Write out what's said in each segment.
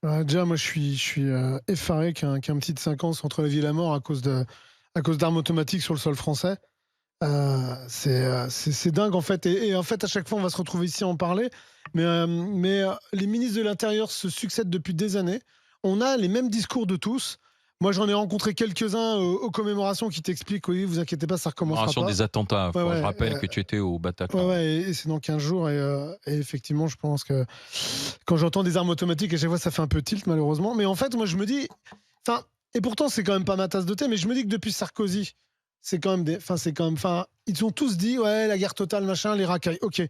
Déjà, moi, je suis effaré qu'un petit de 5 ans soit entre la vie et la mort à cause d'armes automatiques sur le sol français. C'est dingue, en fait. Et en fait, à chaque fois, on va se retrouver ici à en parler. Mais les ministres de l'Intérieur se succèdent depuis des années. On a les mêmes discours de tous. Moi, j'en ai rencontré quelques-uns aux commémorations qui t'expliquent, oui, vous inquiétez pas, ça recommencera Commémoration pas. des attentats. Ouais, Je ouais, rappelle que tu étais au ouais, Bataclan. ouais, et c'est dans 15 jours. Et effectivement, je pense que quand j'entends des armes automatiques, à chaque fois, ça fait un peu tilt, malheureusement. Mais en fait, moi, je me dis, enfin, et pourtant, c'est quand même pas ma tasse de thé, mais je me dis que depuis Sarkozy, c'est quand même ils ont tous dit, ouais, la guerre totale, machin, les racailles. Ok,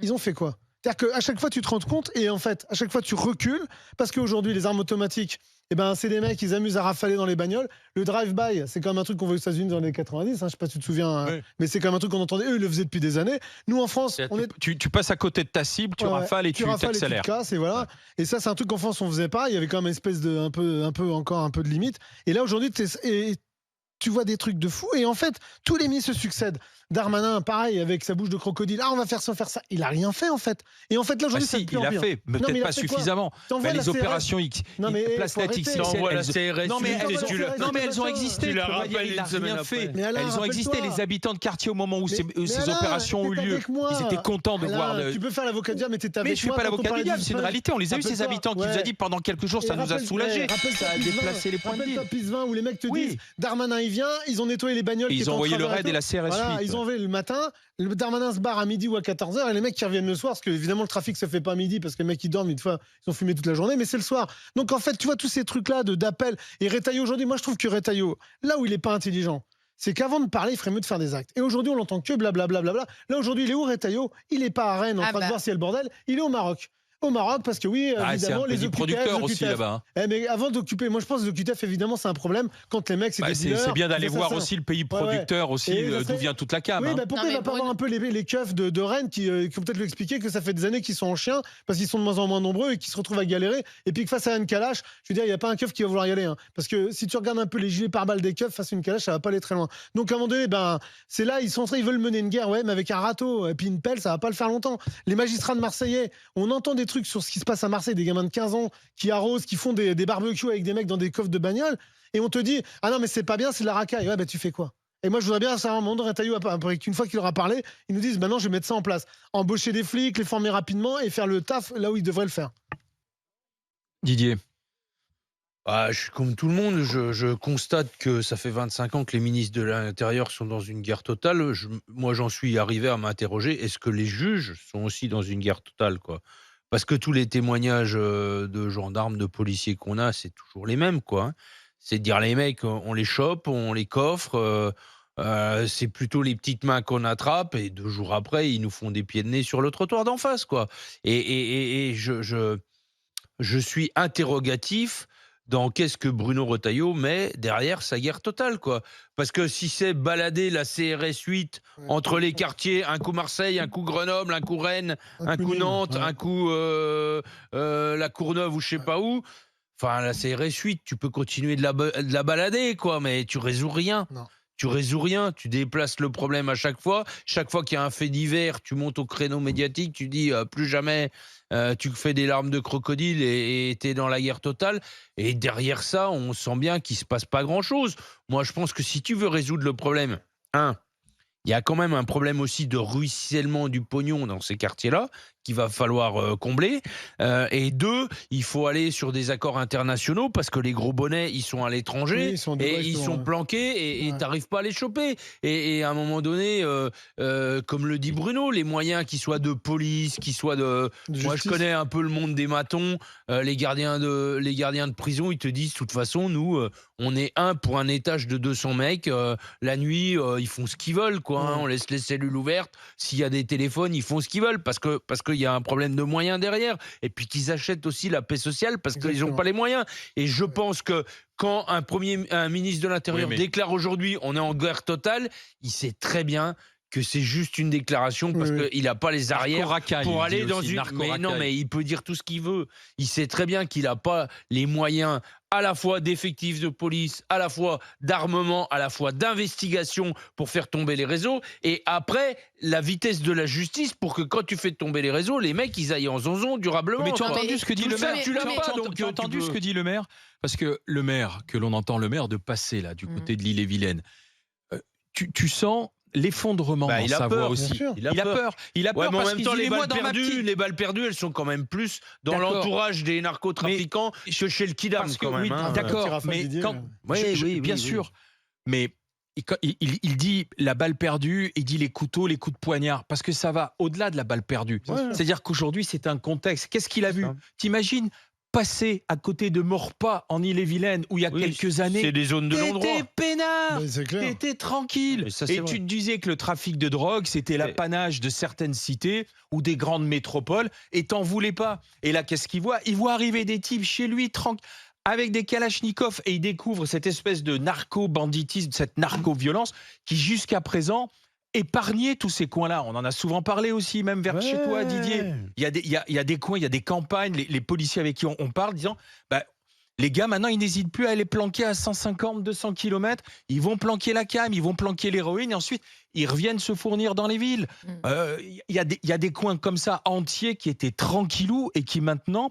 ils ont fait quoi? C'est-à-dire qu'à chaque fois, tu te rends compte, et en fait, à chaque fois, tu recules, parce qu'aujourd'hui, les armes automatiques, eh ben, c'est des mecs, ils amusent à rafaler dans les bagnoles. Le drive-by, c'est quand même un truc qu'on voit aux États-Unis dans les années 90, hein, je sais pas si tu te souviens, hein, Oui. mais c'est quand même un truc qu'on entendait, eux, ils le faisaient depuis des années. Nous, en France, on est. Tu passes à côté de ta cible, tu Ouais, ouais. rafales et Tu tu rafales et tu te t'accélères. casses, et voilà. Ouais. Et ça, c'est un truc qu'en France, on faisait pas. Il y avait quand même une espèce de, encore un peu de limite. Et là, aujourd'hui, tu vois des trucs de fou. Et en fait, tous les ministres se succèdent. Darmanin, pareil, avec sa bouche de crocodile. Ah, on va faire ça, faire ça. Il a rien fait, en fait. Et en fait, là, Bah aujourd'hui, ça si, de pire il en a pire. fait, mais Non, mais peut-être il a pas fait quoi? suffisamment. T'envoies la Les CRS. opérations X, Non, mais Place faut Net arrêter. XXL, T'envoies la elles ont... CRS, Non, mais tu t'envoies la CRS, non, mais tu elles ont machin. existé. tu la Tu peux pas dire, rappelles il une n'a semaine rien après. fait. Mais Alain, Elles ont existé. rappelle-toi. Les habitants de quartier, au moment où ces Alain, opérations ont eu t'es lieu, avec moi. ils étaient contents de voir Alain, le... tu peux faire l'avocat du diable, mais t'étais Mais avec je suis moi pas quand on l'avocat du parlait diable, c'est une d'Israël. réalité. On les a eu, ces Rappelle-toi, habitants qui nous a ouais. dit pendant quelques jours, ça nous a soulagés. Rappelle-toi Ça a PIS 20. déplacé les points de Rappelle-toi deal. PIS 20 où les mecs te disent Oui. Darmanin il vient, ils ont nettoyé les bagnoles Et qui ils étaient ont en envoyé le travers et raid et tout. la CRS Voilà, 8. ils ont envoyé le matin, le Darmanin se barre à midi ou à 14h et les mecs qui reviennent le soir, parce que évidemment le trafic se fait pas à midi parce que les mecs ils dorment, une fois ils ont fumé toute la journée, mais c'est le soir. Donc en fait, tu vois tous ces trucs là d'appel. Et Retailleau aujourd'hui, moi je trouve que Retailleau, là où il est pas intelligent, c'est qu'avant de parler, il ferait mieux de faire des actes. Et aujourd'hui, on l'entend que blablabla. Là, aujourd'hui, il est où, Retailleau? Il est pas à Rennes en Ah train de bah, voir s'il y a le bordel. Il est au Maroc. Au Maroc, parce que oui, Ah, c'est un évidemment, les petit OQTF, producteur aussi là-bas. Mais avant d'occuper, moi je pense que les OQTF, évidemment, c'est un problème quand les mecs, c'est des dealers. C'est bien d'aller des voir assassins. aussi le pays Ouais, ouais. producteur, aussi Et ça d'où fait- vient toute la cam. Oui, Hein. bah pourquoi non, il mais va pas Bruno, voir un peu les keufs de Rennes qui vont peut-être lui expliquer que ça fait des années qu'ils sont en chien parce qu'ils sont de moins en moins nombreux et qu'ils se retrouvent à galérer. Et puis que face à une calache, je veux dire, il n'y a pas un keuf qui va vouloir y aller. Hein. Parce que si tu regardes un peu les gilets pare-balles des keufs face à une calache, ça va pas aller très loin. Donc à un moment donné, ben, c'est là, ils veulent mener une guerre, ouais, mais avec un râteau et puis une pelle, ça va pas le faire longtemps. Les magistrats de Marseillais, on entend des trucs sur ce qui se passe à Marseille, des gamins de 15 ans qui arrosent, qui font des barbecues avec des mecs dans des coffres de bagnole, et on te dit ah non mais c'est pas bien, c'est de la racaille. Ouais, bah tu fais quoi? Et moi je voudrais bien savoir un moment de Retailleau après qu'une fois qu'il aura parlé, ils nous disent maintenant je vais mettre ça en place, embaucher des flics, les former rapidement et faire le taf là où ils devraient le faire. Didier. Ah, je suis comme tout le monde, je constate que ça fait 25 ans que les ministres de l'Intérieur sont dans une guerre totale. Moi, j'en suis arrivé à m'interroger, est-ce que les juges sont aussi dans une guerre totale, quoi? Parce que tous les témoignages de gendarmes, de policiers qu'on a, c'est toujours les mêmes, quoi. Hein. C'est de dire les mecs, on les chope, on les coffre, c'est plutôt les petites mains qu'on attrape, et 2 jours après, ils nous font des pieds de nez sur le trottoir d'en face, quoi. Et je suis interrogatif dans qu'est-ce que Bruno Retailleau met derrière sa guerre totale, quoi. Parce que si c'est balader la CRS 8 entre les quartiers, un coup Marseille, un coup Grenoble, un coup Rennes, un coup Nîmes, Nantes, ouais. un coup la Courneuve ou je sais pas où, enfin la CRS 8, tu peux continuer de la balader, quoi, mais tu résous rien. Non. Tu résous rien, tu déplaces le problème à chaque fois. Chaque fois qu'il y a un fait divers, tu montes au créneau médiatique, tu dis plus jamais, tu fais des larmes de crocodile et t'es dans la guerre totale. Et derrière ça, on sent bien qu'il se passe pas grand-chose. Moi, je pense que si tu veux résoudre le problème, il y a quand même un problème aussi de ruissellement du pognon dans ces quartiers-là qu'il va falloir combler. Et 2, il faut aller sur des accords internationaux parce que les gros bonnets, ils sont à Oui, l'étranger ils sont à et Dubaï, ils souvent, sont ouais. planqués et Ouais. t'arrives pas à les choper. Et à un moment donné, comme le dit Bruno, les moyens qu'ils soient de police, qu'ils soient de... De Moi, je justice. connais un peu le monde des matons. Les gardiens de prison, ils te disent, de toute façon, nous, on est un pour un étage de 200 mecs. La nuit, ils font ce qu'ils veulent, quoi. Hein. Ouais. On laisse les cellules ouvertes. S'il y a des téléphones, ils font ce qu'ils veulent parce qu'il y a un problème de moyens derrière. Et puis qu'ils achètent aussi la paix sociale parce qu'ils n'ont Exactement. pas les moyens. Et je pense que quand un ministre de l'Intérieur Oui, mais- déclare aujourd'hui on est en guerre totale, il sait très bien que c'est juste une déclaration parce qu'il n'a pas les arrières Narco-racaille, pour il aller dit dans aussi, une... narco-racaille. Mais non, mais il peut dire tout ce qu'il veut. Il sait très bien qu'il n'a pas les moyens à la fois d'effectifs de police, à la fois d'armement, à la fois d'investigation pour faire tomber les réseaux. Et après, la vitesse de la justice pour que quand tu fais tomber les réseaux, les mecs, ils aillent en zonzon durablement. Mais tu as quoi. entendu ce que dit Tout le ça, maire tu l'as Tu as- pas, tu as- donc tu as tu entendu peux- ce que dit le maire? Parce que le maire, que l'on entend le maire de passer là, du côté de l'Ille-et-Vilaine, tu sens l'effondrement dans il a sa voix peur, aussi. bien sûr. Il a peur. Il a Ouais, peur mais en parce même qu'il temps, dit, les moi, balles dans ma perdues, petite... les balles perdues, elles sont quand même plus dans D'accord. l'entourage des narcotrafiquants que chez le Kidam, Parce que, quand même. oui, hein. Petit d'accord, Raphaël mais Didier, quand... Oui, bien sûr, mais il dit la balle perdue, il dit les couteaux, les coups de poignard, parce que ça va au-delà de la balle perdue. Bien sûr. C'est-à-dire qu'aujourd'hui, c'est un contexte. Qu'est-ce qu'il a vu? ça. T'imagines passer à côté de Morpas en Ille-et-Vilaine, où il y a Oui, quelques années, c'est des zones de non-droit. t'étais peinard, Mais c'est clair. t'étais tranquille. Mais ça, c'est Et vrai. tu te disais que le trafic de drogue, c'était l'apanage de certaines cités ou des grandes métropoles, et t'en voulais pas. Et là, qu'est-ce qu'il voit? Il voit arriver des types chez lui, tranquille, avec des kalachnikovs, et il découvre cette espèce de narco-banditisme, cette narco-violence, qui jusqu'à présent épargnait tous ces coins-là. On en a souvent parlé aussi, même vers chez toi, Didier. Il y a des coins, il y a des campagnes, les policiers avec qui on parle, disant bah, les gars, maintenant, ils n'hésitent plus à aller planquer à 150, 200 km. Ils vont planquer la cam, ils vont planquer l'héroïne, et ensuite, ils reviennent se fournir dans les villes. Il y a des coins comme ça entiers qui étaient tranquillous et qui maintenant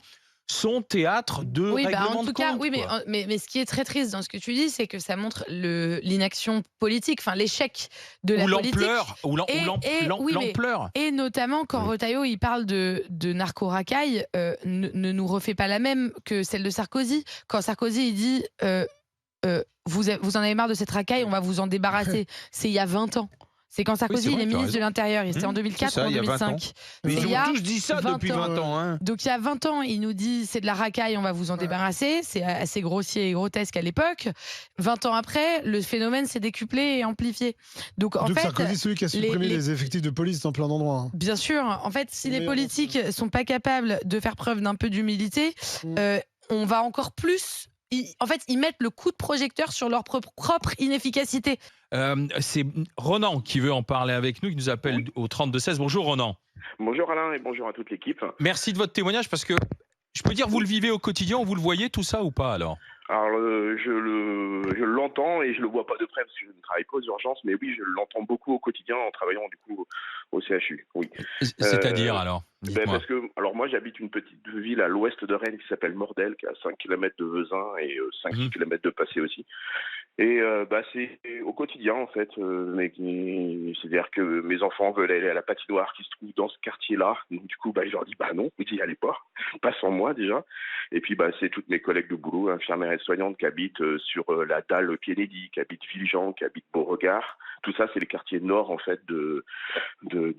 sont théâtre de règlement en de tout cas, compte, oui, quoi. mais ce qui est très triste dans ce que tu dis, c'est que ça montre l'inaction politique, enfin l'échec de la Ou politique. l'ampleur, Oui, mais- l'ampleur. Et notamment quand Oui. Retailleau il parle de narco-racaille, ne nous refait pas la même que celle de Sarkozy. Quand Sarkozy il dit vous en avez marre de cette racaille, on va vous en débarrasser. C'est il y a 20 ans. C'est quand Sarkozy c'est vrai, il est t'as ministre de raison. l'Intérieur. C'était en 2004 c'est ça, ou en il y a 20 ans. 2005. Mais Il ils y a ont tous dit ça 20 depuis ans. 20 ans. Hein. Donc il y a 20 ans, il nous dit c'est de la racaille, on va vous en débarrasser. C'est assez grossier et grotesque à l'époque. 20 ans après, le phénomène s'est décuplé et amplifié. Donc en Donc fait, Sarkozy, celui qui a supprimé les- les effectifs de police dans plein d'endroits. hein. bien sûr, en fait, si les Meilleur politiques sont pas capables de faire preuve d'un peu d'humilité, on va encore plus. En fait, ils mettent le coup de projecteur sur leur propre inefficacité. C'est Ronan qui veut en parler avec nous, qui nous appelle au 32-16. Bonjour Ronan. Bonjour Alain et bonjour à toute l'équipe. Merci de votre témoignage parce que je peux dire, vous le vivez au quotidien, vous le voyez tout ça ou pas alors? Alors je l'entends et je le vois pas de près parce que je ne travaille pas aux urgences, mais oui, je l'entends beaucoup au quotidien en travaillant du coup au CHU. Oui. C'est-à-dire alors? Dites-moi. Parce que alors moi j'habite une petite ville à l'ouest de Rennes qui s'appelle Mordel, qui est à 5 km de Vezin et 5 km de Passé aussi. Et c'est au quotidien en fait, c'est-à-dire que mes enfants veulent aller à la patinoire qui se trouve dans ce quartier-là. Donc du coup je leur dis non, n'y allez pas sans moi déjà. Et puis c'est toutes mes collègues de boulot, infirmières et soignantes qui habitent sur la dalle Kennedy, qui habitent Villejean, qui habitent Beauregard. Tout ça c'est les quartiers nord en fait de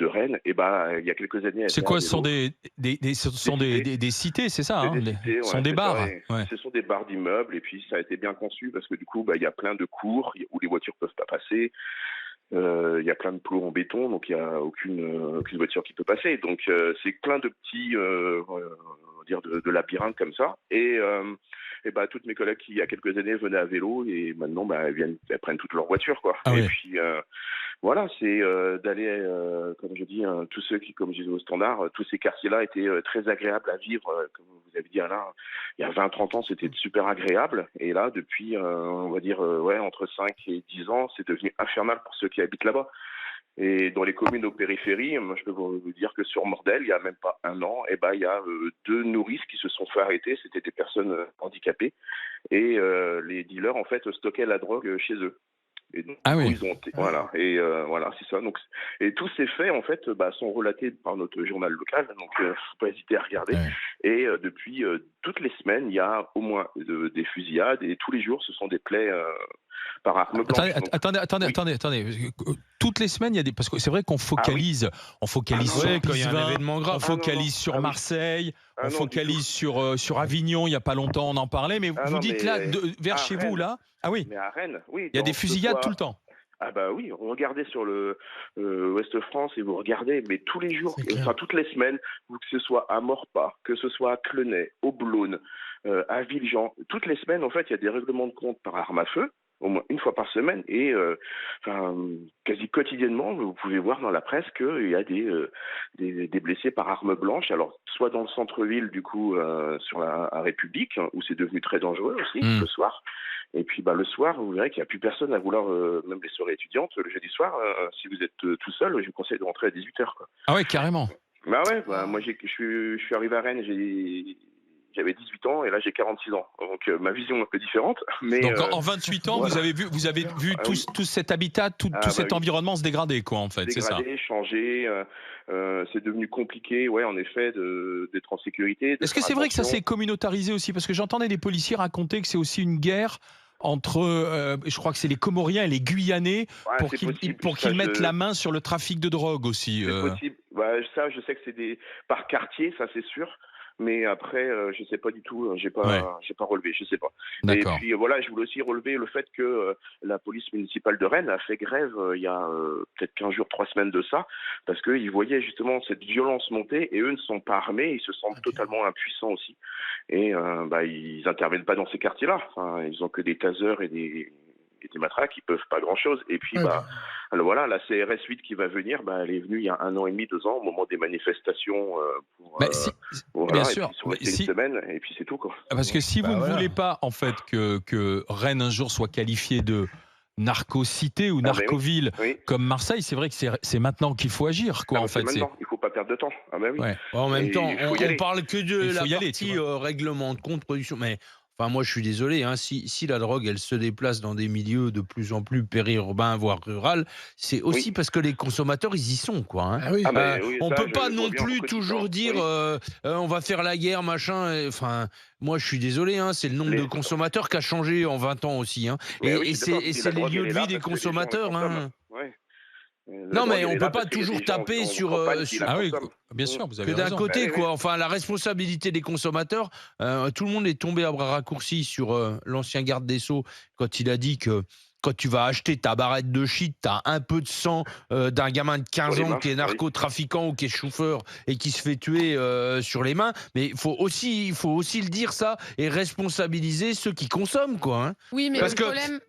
Rennes. Et il y a quelques années. C'est quoi? Ce sont des cités, c'est ça? Des cités, Ce sont des c'est bars. ça, et Ouais. Ce sont des bars d'immeubles et puis ça a été bien conçu parce que du coup il y a plein de cours où les voitures peuvent pas passer. Il y a plein de plots en béton, donc il n'y a aucune voiture qui peut passer. Donc c'est plein de petits on va dire de labyrinthes comme ça. Et toutes mes collègues qui il y a quelques années venaient à vélo et maintenant elles prennent toutes leurs voitures quoi. Ah et oui. puis voilà, c'est d'aller, comme je dis, tous ceux qui, comme je disais au standard, tous ces quartiers-là étaient très agréables à vivre. Comme vous avez dit Alain, il y a 20-30 ans, c'était super agréable. Et là, depuis, on va dire, entre 5 et 10 ans, c'est devenu infernal pour ceux qui habitent là-bas. Et dans les communes aux périphéries, moi, je peux vous dire que sur Mordel, il n'y a même pas un an, il y a 2 nourrices qui se sont fait arrêter. C'était des personnes handicapées. Et les dealers, en fait, stockaient la drogue chez eux. Et donc, ils ont voilà c'est ça. Donc et tous ces faits en fait sont relatés par notre journal local, donc faut pas hésiter à regarder. Et depuis toutes les semaines, il y a au moins des fusillades et tous les jours ce sont des plaies par arme blanche. Attendez. Toutes les semaines, il y a des parce que c'est vrai qu'on focalise, sur quand il y a un Pisevin, événement grave. on focalise sur Marseille, on focalise sur Avignon. Il y a pas longtemps, on en parlait, mais vous dites là vers chez vous là. Ah oui. Mais à Rennes, oui. Il y a des fusillades tout le temps. Ah oui, regardez sur le Ouest France et vous regardez, mais tous les jours, toutes les semaines, que ce soit à Morpas, que ce soit à Clenay, au Blône, à Villejean, toutes les semaines, en fait, il y a des règlements de compte par arme à feu. au moins une fois par semaine, et quasi quotidiennement, vous pouvez voir dans la presse qu'il y a des blessés par arme blanche. Alors, soit dans le centre-ville, du coup, sur la République, où c'est devenu très dangereux aussi, le soir. Et puis le soir, vous verrez qu'il n'y a plus personne à vouloir, même les soirées étudiantes, le jeudi soir, si vous êtes tout seul, je vous conseille de rentrer à 18h. Ah ouais, carrément. Bah ouais, moi je suis arrivé à Rennes, j'avais 18 ans et là j'ai 46 ans. Donc ma vision est un peu différente. Mais, donc en 28 ans, voilà. vous avez vu tout cet habitat, tout cet environnement se dégrader, quoi, en fait, c'est ça. Changer, c'est devenu compliqué, ouais, en effet, d'être en sécurité. Est-ce que c'est vrai que ça s'est communautarisé aussi? Parce que j'entendais des policiers raconter que c'est aussi une guerre entre, je crois que c'est les Comoriens et les Guyanais, pour qu'ils mettent la main sur le trafic de drogue aussi. C'est possible. Ça, je sais que c'est par quartier, ça c'est sûr. Mais après, je sais pas du tout, j'ai pas relevé, je sais pas. D'accord. Et puis voilà, je voulais aussi relever le fait que la police municipale de Rennes a fait grève il y a peut-être 15 jours, 3 semaines de ça, parce qu'ils voyaient justement cette violence monter, et eux ne sont pas armés, ils se sentent totalement impuissants aussi. Et ils interviennent pas dans ces quartiers-là. Enfin, ils ont que des tasers et des matraques, ils peuvent pas grand-chose. Et puis alors voilà, la CRS 8 qui va venir, elle est venue il y a 1 an et demi, 2 ans, au moment des manifestations bien sûr. Une semaine, et puis c'est tout, quoi. Parce que si vous ne voulez pas, en fait, que Rennes un jour soit qualifiée de narco-cité ou narco-ville comme Marseille, c'est vrai que c'est maintenant qu'il faut agir, quoi, en fait. Maintenant, il faut pas perdre de temps. Ah oui. Ouais. En même temps, on parle que de la partie règlement de compte, production, mais... Enfin, moi, je suis désolé, si la drogue, elle se déplace dans des milieux de plus en plus périurbains, voire ruraux, c'est aussi parce que les consommateurs, ils y sont, quoi. On peut pas non plus toujours dire on va faire la guerre, machin. Enfin, moi, je suis désolé, c'est le nombre de consommateurs qui a changé en 20 ans aussi. Et c'est les lieux de vie des consommateurs. Non, mais on peut pas toujours taper sur ah oui, bien sûr, vous avez que d'un raison. côté, quoi. Enfin, la responsabilité des consommateurs, tout le monde est tombé à bras raccourcis sur l'ancien garde des Sceaux quand il a dit que quand tu vas acheter ta barrette de shit, tu as un peu de sang d'un gamin de 15 ans qui est narcotrafiquant ou qui est chauffeur et qui se fait tuer sur les mains. Mais il faut aussi le dire, ça, et responsabiliser ceux qui consomment, quoi. Oui, mais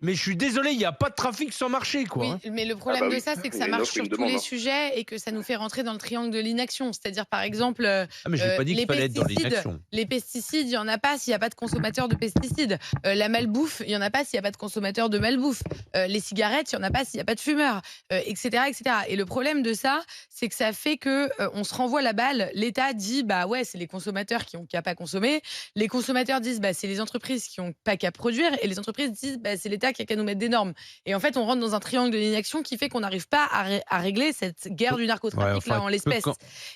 mais je suis désolé, il n'y a pas de trafic sans marché, quoi. Oui, mais le problème de ça, c'est que ça marche sur tous les sujets et que ça nous fait rentrer dans le triangle de l'inaction. C'est-à-dire, par exemple, mais je n'ai pas dit qu'il fallait être dans l'inaction. Les pesticides, il n'y en a pas s'il n'y a pas de consommateur de pesticides. La malbouffe, il n'y en a pas s'il n'y a pas de consommateur de malbouffe. Les cigarettes, il n'y en a pas s'il n'y a pas de fumeurs, etc., etc. Et le problème de ça, c'est que ça fait que on se renvoie la balle. L'État dit, c'est les consommateurs qui n'ont qu'à pas consommer. Les consommateurs disent, c'est les entreprises qui n'ont pas qu'à produire. Et les entreprises disent, c'est l'État qui a qu'à nous mettre des normes. Et en fait, on rentre dans un triangle de l'inaction qui fait qu'on n'arrive pas à régler cette guerre du narcotrafic en l'espèce.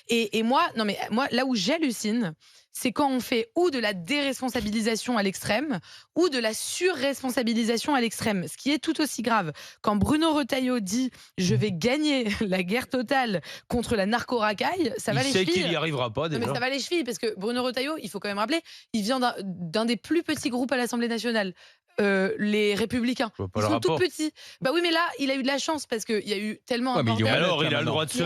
Et moi, là où j'hallucine, c'est quand on fait ou de la déresponsabilisation à l'extrême ou de la surresponsabilisation à l'extrême. Ce qui est tout aussi grave. Quand Bruno Retailleau dit « je vais gagner la guerre totale contre la narco-racaille », ça va les chevilles. Il sait qu'il n'y arrivera pas, déjà. Non, mais ça va les chevilles, parce que Bruno Retailleau, il faut quand même rappeler, il vient d'un des plus petits groupes à l'Assemblée nationale. Les Républicains. Ils sont tout petits. Oui, mais là, il a eu de la chance parce qu'il y a eu tellement un bordel. Alors, il a le droit de se...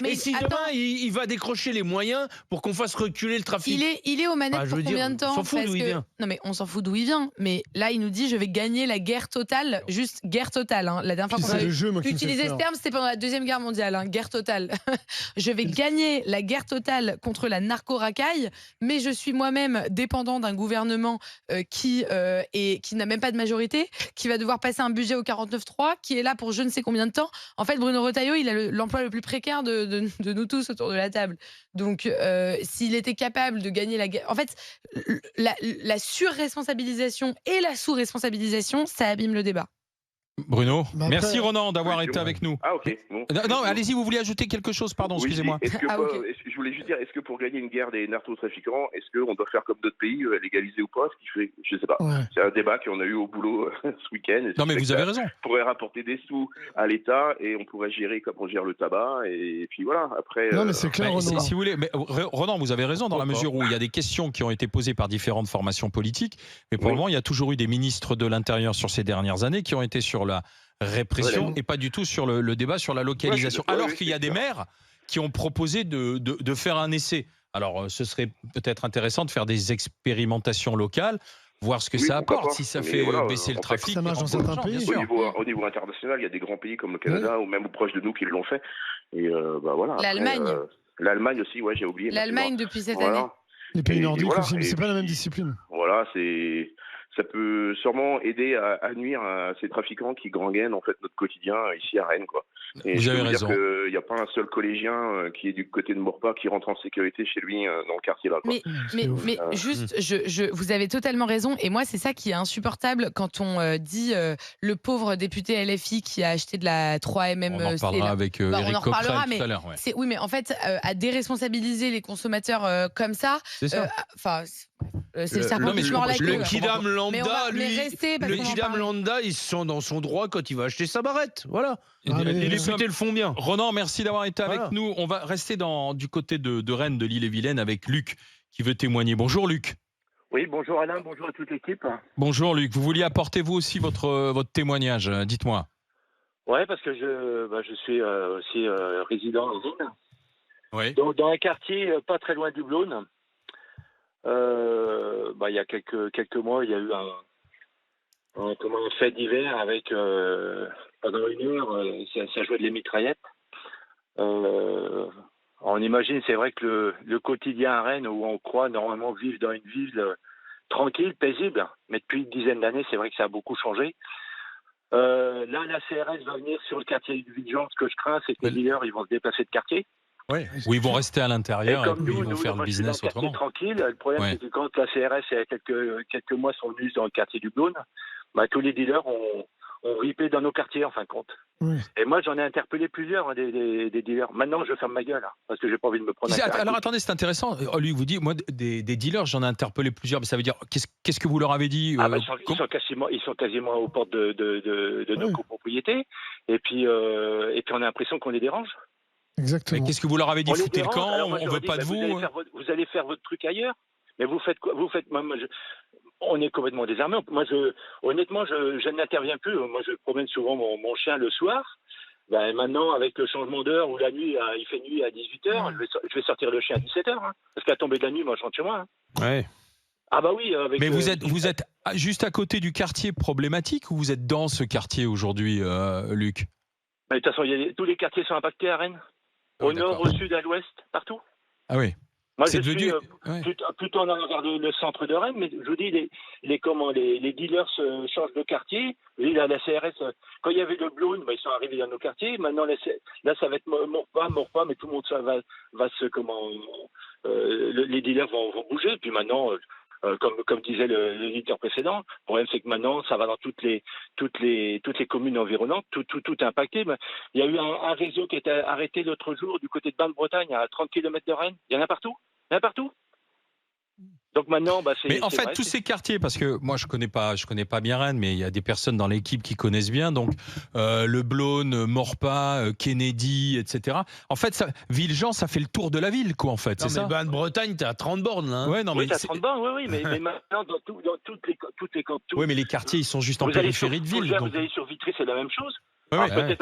Et si demain, il va décrocher les moyens pour qu'on fasse reculer le trafic. Il est aux manettes pour combien de temps? On s'en fout d'où il vient. Non, mais on s'en fout d'où il vient. Mais là, il nous dit, je vais gagner la guerre totale. Juste guerre totale. La dernière fois qu'on a utilisé ce terme, c'était pendant la Deuxième Guerre mondiale. Guerre totale. Je vais gagner la guerre totale contre la narco-racaille, mais je suis moi-même dépendant d'un gouvernement qui n'a même pas de majorité, qui va devoir passer un budget au 49.3, qui est là pour je ne sais combien de temps. En fait, Bruno Retailleau, il a l'emploi le plus précaire de nous tous autour de la table. Donc, s'il était capable de gagner la guerre... En fait, la surresponsabilisation et la sous-responsabilisation, ça abîme le débat. Bruno, merci Ronan d'avoir été avec nous. Ah ok. Bon. Non, allez-y, vous vouliez ajouter quelque chose, pardon, excusez-moi. Je voulais juste dire, est-ce que pour gagner une guerre des narcotrafiquants, est-ce qu'on doit faire comme d'autres pays, légaliser ou pas? Ce qui fait, je sais pas. C'est un débat qu'on a eu au boulot ce week-end. Non mais vous avez raison. On pourrait rapporter des sous à l'État et on pourrait gérer comme on gère le tabac et puis voilà. Après. Non mais c'est clair. Si vous voulez, mais Ronan, vous avez raison dans la mesure où il y a des questions qui ont été posées par différentes formations politiques, mais pour le moment, il y a toujours eu des ministres de l'Intérieur sur ces dernières années qui ont été sur la répression et pas du tout sur le débat sur la localisation. Alors qu'il y a des maires qui ont proposé de faire un essai. Alors, ce serait peut-être intéressant de faire des expérimentations locales, voir ce que Oui, ça pourquoi apporte, pas. si ça Mais fait voilà, baisser le en fait, trafic. ça marche dans et rendre certains l'argent, pays. bien sûr. Au niveau international, il y a des grands pays comme le Canada ou même proches de nous qui l'ont fait. Et voilà. Après, L'Allemagne. l'Allemagne aussi, ouais, j'ai oublié. Merci, L'Allemagne moi. depuis cette année. Voilà. Les pays Et nordiques voilà. aussi, mais Et c'est pas la même puis, discipline. Voilà, ça peut sûrement aider à nuire à ces trafiquants qui gangrènent en fait notre quotidien ici à Rennes, quoi. Et Vous je peux avez vous raison. dire qu'il n'y a pas un seul collégien qui est du côté de Maurepas qui rentre en sécurité chez lui dans le quartier là, quoi. Mais juste, vous avez totalement raison. Et moi, c'est ça qui est insupportable quand on dit le pauvre député LFI qui a acheté de la 3MMC. On en parlera avec on Éric en reparlera, Coquerel mais tout à l'heure. Ouais. oui, mais en fait, à déresponsabiliser les consommateurs comme ça, C'est ça. enfin, c'est le serpent non, mais qui se je mord la comprends- queue. Le kidam lambda, mais lui, restez, parce le qu'on en kidam parle. lambda, il se sent dans son droit quand il va acheter sa barrette. Voilà. Ah, mais- Et les députés le font bien. Ronan, merci d'avoir été avec Voilà. nous. On va rester du côté de Rennes, de l'Ille-et-Vilaine, avec Luc qui veut témoigner. Bonjour Luc. Oui, bonjour Alain, bonjour à toute l'équipe. Bonjour Luc. Vous vouliez apporter vous aussi votre témoignage. Dites-moi. Ouais, parce que je suis aussi résident en Rennes. Oui. Donc, dans un quartier pas très loin du Blône. Il y a quelques mois, il y a eu un fait d'hiver avec pendant une heure, ça jouait de les mitraillettes. On imagine, c'est vrai que le quotidien à Rennes, où on croit normalement vivre dans une ville tranquille, paisible, mais depuis une dizaine d'années, c'est vrai que ça a beaucoup changé. Là, la CRS va venir sur le quartier de Vigilance. Ce que je crains, c'est que les dealers, ils vont se déplacer de quartier. Oui. Ou ils vont rester à l'intérieur et puis ils vont faire le moi, je suis dans business le quartier autrement. tranquille. Le problème, Ouais. c'est que quand la CRS, il y a quelques mois, sont venus dans le quartier du Blône, tous les dealers ont ripé dans nos quartiers, en fin de compte. Oui. Et moi, j'en ai interpellé plusieurs, hein, des dealers. Maintenant, je ferme ma gueule, hein, parce que j'ai pas envie de me prendre un carré. Alors attendez, c'est intéressant. Lui vous dit, moi des dealers, j'en ai interpellé plusieurs, mais ça veut dire qu'est-ce que vous leur avez dit Ils sont quasiment aux portes de nos copropriétés. Et puis on a l'impression qu'on les dérange. Exactement. Mais qu'est-ce que vous leur avez dit? On les Foutez le dérange. camp, Alors moi, on je veut leur dis, pas de vous. Vous allez faire votre truc ailleurs. Mais vous faites quoi? On est complètement désarmés. Honnêtement, je n'interviens plus. Moi, je promène souvent mon chien le soir. Maintenant, avec le changement d'heure où la nuit, il fait nuit à 18h, je vais sortir le chien à 17h. Hein, parce qu'à tomber de la nuit, moi, je rentre chez moi. Hein. Ouais. Ah bah oui. Mais vous êtes juste à côté du quartier problématique ou vous êtes dans ce quartier aujourd'hui, Luc? De toute façon, tous les quartiers sont impactés à Rennes. Ah oui, Au nord, d'accord. au sud, à l'ouest, partout. Ah oui. Moi, C'est je suis ouais. plutôt en allant vers le centre de Rennes, mais je vous dis, les dealers changent de quartier. La CRS, quand il y avait le Blône, ils sont arrivés dans nos quartiers. Maintenant, là, ça va être Maurepas, mais tout le monde va se les dealers vont bouger. Puis maintenant, comme disait l'éditeur précédent, le problème c'est que maintenant, ça va dans toutes les communes environnantes, tout est impacté. Il y a eu un réseau qui a été arrêté l'autre jour du côté de Bain-de-Bretagne, à 30 km de Rennes. Il y en a partout. Donc maintenant, c'est. Mais en c'est fait, vrai, tous ces quartiers, parce que moi je connais pas bien Rennes, mais il y a des personnes dans l'équipe qui connaissent bien, donc le Blône, Maurepas, Kennedy, etc. En fait, Villejean, ça fait le tour de la ville, quoi, en fait, c'est ça? Bretagne, t'es à 30 bornes, là. Hein. Ouais, non, oui, mais t'as 30 bornes, oui, mais maintenant, dans toutes les cantons. oui, mais les quartiers, ils sont juste en Vous allez périphérie de ville. Vous Donc... allez sur Vitry, c'est la même chose. Ouais, Alors, ouais.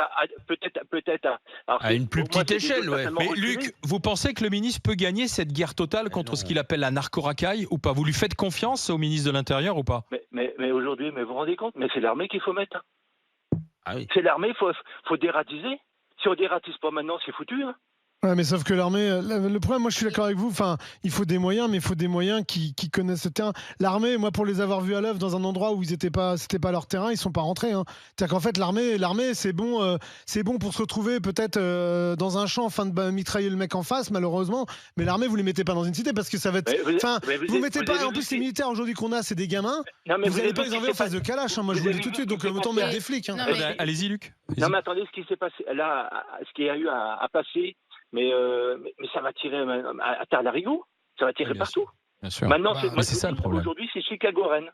peut-être À une plus petite échelle, ouais. Mais Luc, vous pensez que le ministre peut gagner cette guerre totale contre ce qu'il appelle la narco-racaille ou pas? Vous lui faites confiance au ministre de l'Intérieur ou pas? Mais aujourd'hui, vous vous rendez compte? Mais c'est l'armée qu'il faut mettre. Ah oui. C'est l'armée, faut dératiser. Si on dératise pas maintenant, c'est foutu. Hein. Ouais, mais sauf que l'armée, le problème, moi je suis d'accord avec vous, enfin, il faut des moyens, mais il faut des moyens qui connaissent le terrain. L'armée, moi pour les avoir vus à l'œuvre dans un endroit où c'était pas leur terrain, ils sont pas rentrés. Hein. C'est-à-dire qu'en fait l'armée c'est bon pour se retrouver peut-être dans un champ afin de mitrailler le mec en face, malheureusement. Mais l'armée vous les mettez pas dans une cité parce que ça va être. Enfin, vous mettez pas. En plus les militaires aujourd'hui qu'on a, c'est des gamins. Non, mais vous n'allez pas les envoyer en face de Kalash. Hein, moi je vous le dis tout de suite. Donc autant mettre des flics. Hein. Non, mais- Allez-y, Luc. Non, mais attendez, ce qui s'est passé là, ce qu'il y a eu à passer. Mais ça va tirer à terre l'arigot. Ça va tirer Bien partout. Bien sûr. Maintenant, c'est ça le problème. Aujourd'hui, c'est Chicago-Rennes.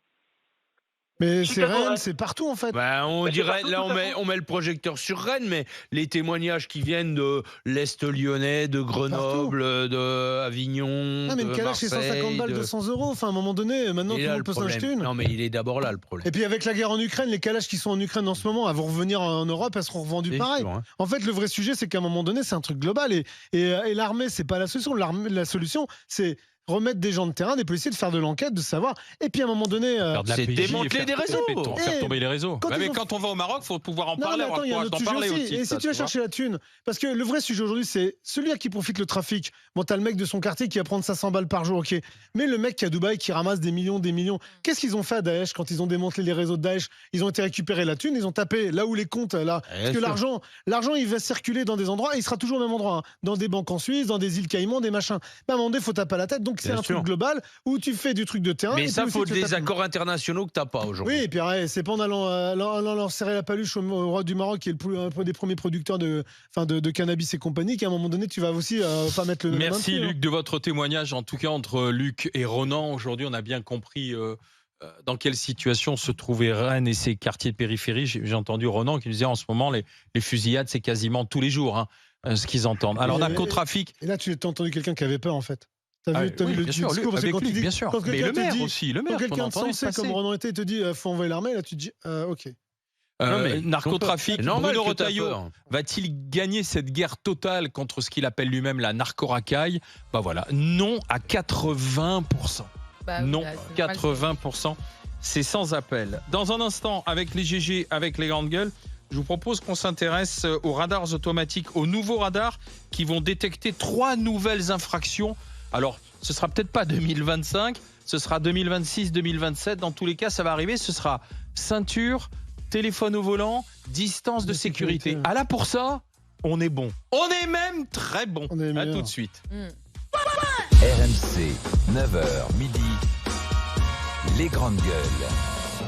Mais c'est Chicago, Rennes, ouais. c'est partout en fait. On c'est dirait, partout, là, tout à on met le projecteur sur Rennes, mais les témoignages qui viennent de l'Est lyonnais, de Grenoble, de Avignon, Ah, mais une de Kalash c'est 150 balles, 200 euros. Enfin, à un moment donné, maintenant tout le monde peut s'en acheter une. Non, mais il est d'abord là le problème. Et puis avec la guerre en Ukraine, les Kalash qui sont en Ukraine en ce moment, elles vont revenir en Europe, elles seront revendues C'est pareil. sûr, hein. En fait, le vrai sujet, c'est qu'à un moment donné, c'est un truc global. Et l'armée, c'est pas la solution. La solution, c'est remettre des gens de terrain, des policiers, de faire de l'enquête, de savoir. Et puis à un moment donné, Faire de la c'est PJ, démanteler des réseaux. faire tomber les réseaux. Quand mais ils ont- quand on va au Maroc, faut pouvoir en non, parler. mais attends, il y a un autre sujet parler aussi. aussi. Et de si ça, tu vas tu vois. chercher la thune, parce que le vrai sujet aujourd'hui, c'est celui à qui profite le trafic. Bon, t'as le mec de son quartier qui va prendre 500 balles par jour, ok. Mais le mec qui est à Dubaï, qui ramasse des millions, qu'est-ce qu'ils ont fait à Daesh quand ils ont démantelé les réseaux de Daesh? Ils ont été récupérer la thune, ils ont tapé là où les comptes, là. Parce que l'argent, il va circuler dans des endroits et il sera toujours au même endroit. Hein. Dans des banques en Suisse, dans des îles Caïmans, des machins. À un moment donné, il faut taper à la tête. Donc c'est Bien un sûr. truc global où tu fais du truc de terrain. Mais et ça, puis faut aussi, tu des tapes- accords internationaux que t'as pas aujourd'hui. Oui, et puis ouais, c'est pas en allant leur serrer la paluche au roi du Maroc, qui est un des premiers producteurs de cannabis et compagnie, qu'à un moment donné, tu vas aussi pas mettre le même Merci pied, hein. Luc de votre témoignage. En tout cas, entre Luc et Ronan, aujourd'hui, on a bien compris dans quelle situation se trouvait Rennes et ses quartiers de périphérie. J'ai entendu Ronan qui disait en ce moment, les fusillades, c'est quasiment tous les jours ce qu'ils entendent. Alors, Et- narcotrafic. Et là, tu as entendu quelqu'un qui avait peur, en fait. T'as Ah, vu, oui, le bien sûr, discours, parce que avec quand Luc, tu dis, bien sûr. quand Mais quelqu'un le te maire dit- aussi, le quand maire qu'on quelqu'un a de entendu sensé passer. comme Ronan était te dit faut envoyer l'armée, là tu te dis ok. Non, mais narcotrafic, c'est normal Bruno que t'as Retailleau peur. va-t-il gagner cette guerre totale contre ce qu'il appelle lui-même la narco-racaille? Bah voilà, non à 80%. Bah oui, Non, là, c'est normal. 80%. C'est sans appel. Dans un instant, avec les GG, avec les grandes gueules, je vous propose qu'on s'intéresse aux radars automatiques, aux nouveaux radars qui vont détecter 3 nouvelles infractions. Alors, ce sera peut-être pas 2025, ce sera 2026, 2027. Dans tous les cas, ça va arriver. Ce sera ceinture, téléphone au volant, distance de sécurité. sécurité. Ah là, pour ça, on est bon. On est même très bon. On est À meilleur. tout de suite. RMC, 9h midi, les grandes gueules.